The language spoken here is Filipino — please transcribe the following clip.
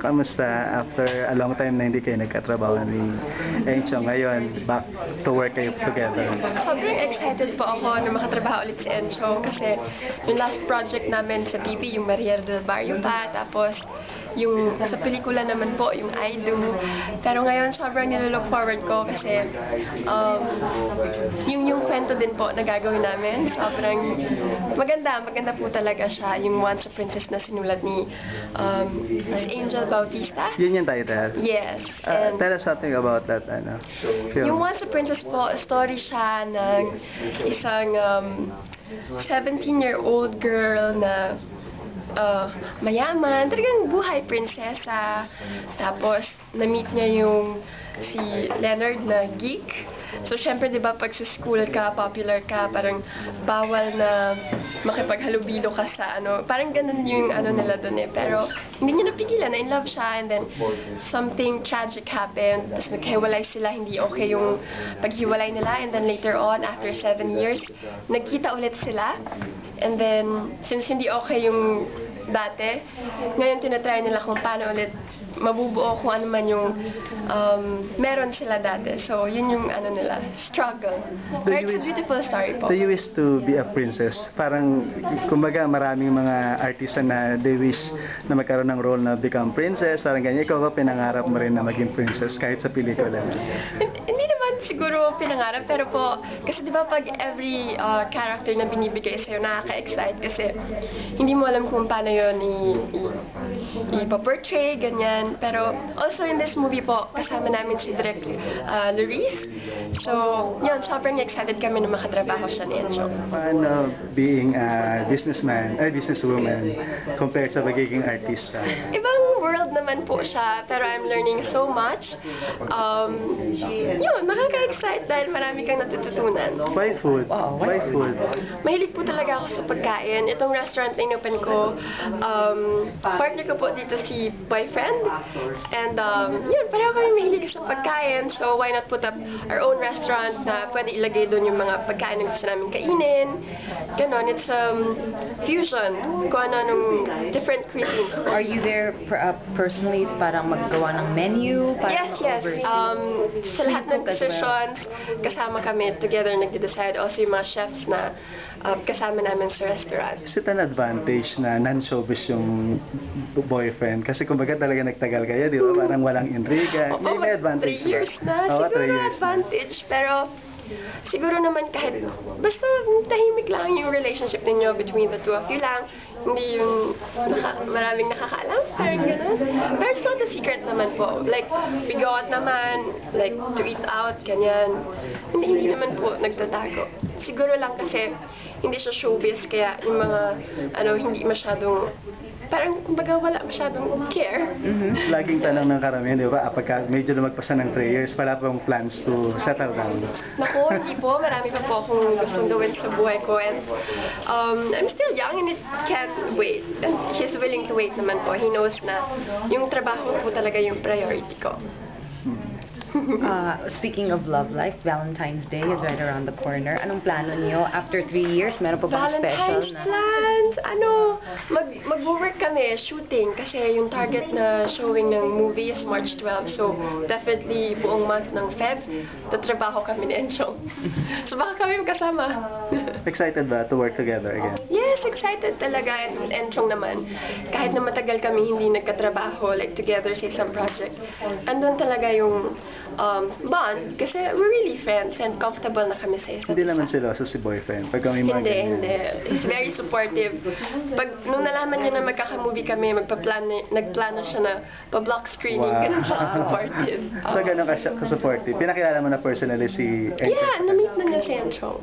Kamusta after a long time na hindi kayo nagkatrabaho ni Encho, ngayon back to work kayo together? Sobrang excited po ako na makatrabaho ulit si Encho kasi yung last project namin sa TV, yung Maria del Barrio pa, tapos yung sa pelikula naman po, yung I Do. Pero ngayon, sobrang nilolook forward ko kasi yung kwento din po na gagawin namin, sobrang maganda po talaga siya. Yung Once a Princess na sinulat ni Angel Bautista. Yun yung title? Yes. Tell us something about that film. Yung Once a Princess po, story siya ng isang 17-year-old girl na mayaman, talagang buhay prinsesa. Tapos, na-meet niya yung si Leonard na geek. So, syempre, di ba, pag sa school ka, popular ka, parang bawal na makipaghalubilo ka sa parang ganun yung nila dun eh. Pero, hindi niya napigilan, na in love siya, and then, something tragic happened. Tapos, naghiwalay sila, hindi okay yung paghiwalay nila, and then later on, after 7 years, nagkita ulit sila. And then, since hindi okay yung dati, ngayon tinatry nila kung paano ulit mabubuo kung ano man yung meron sila dati. So, yun yung nila, struggle. But it's a beautiful story po. Do you wish to be a princess? Parang, kumbaga, maraming mga artista na they wish na magkaroon ng role na become princess, parang ganyan. Ikaw ba pinangarap mo rin na maging princess kahit sa pelikula? Hindi naman siguro pinangarap, pero po, kasi di ba pag every character na binibigay sa'yo, nakaka-excite kasi hindi mo alam kung paano yun ipa-portray, ganyan. Pero also in this movie po, kasama namin si Direk Luis. So, yun, sobrang excited kami na makatrabaho siya ni Encho. Paano being a businesswoman compared sa pagiging artista? Ibang world naman po siya, pero I'm learning so much. Yun, makaka-excite dahil marami kang natututunan. Why food? Why food? Mahilig po talaga ako sa pagkain. Itong restaurant na inopen ko, partner ko po dito si boyfriend. And yun, pareho kami mahilig sa pagkain. So why not put up our own restaurant na pwede ilagay doon yung mga pagkain na gusto namin kainin. Ganon, it's fusion. Kung ano different cuisines. Are you there personally parang maggawa ng menu? Yes. Sa lahat ng decisions, kasama kami together nagde-decide. Also yung mga chefs na kasama namin sa restaurant. Is it an advantage na non-showbiz yung boyfriend? Kasi kumbaga talaga nagtagal kayo, di ba? Parang walang intriga. May advantage 3 years na. Siguro advantage. Pero siguro naman kahit basta tahimik lang yung relationship ninyo between the two of you lang. Hindi yung maraming nakakaalam. Parang gano'n. But it's not a secret naman po. Like, we go out naman, like, to eat out, ganyan. Hindi naman po nagtatago. Siguro lang kasi hindi siya showbiz, kaya yung mga, hindi masyadong, parang kumbaga wala masyadong care. Laging tanong ng karamihan, di ba? Pagka medyo lumagpasan ng 3 years, wala pang plans to settle down. Naku, hindi po. Marami pa po akong gustong gawin sa buhay ko. And I'm still young and it can't wait. And he's willing to wait naman po. He knows na yung trabaho po talaga yung priority ko. Speaking of love life, Valentine's Day is right around the corner. Anong plano niyo? After 3 years, meron pa bang special Valentine's na? plans! Mag-work kami, shooting, kasi yung target na showing ng movie is March 12. So, definitely buong month ng Feb, tatrabaho kami ni Enchong. So, baka kami magkasama. Excited ba to work together again? Yes, excited talaga. And Enchong naman, kahit na matagal kami hindi nagkatrabaho, like together sa isang project, andun talaga yung bond, kasi we're really friends and comfortable na kami sa isa't Hindi naman seloso si boyfriend pag kami mga ganyan. Hindi. He's very supportive. Nung nalaman niya na magkaka-movie kami, nagplano siya na pa-block screening, ganun siya supportive. So, ganun ka supportive. Pinakilala mo na personally si Encho? Yeah, na-meet na niya si Enchong.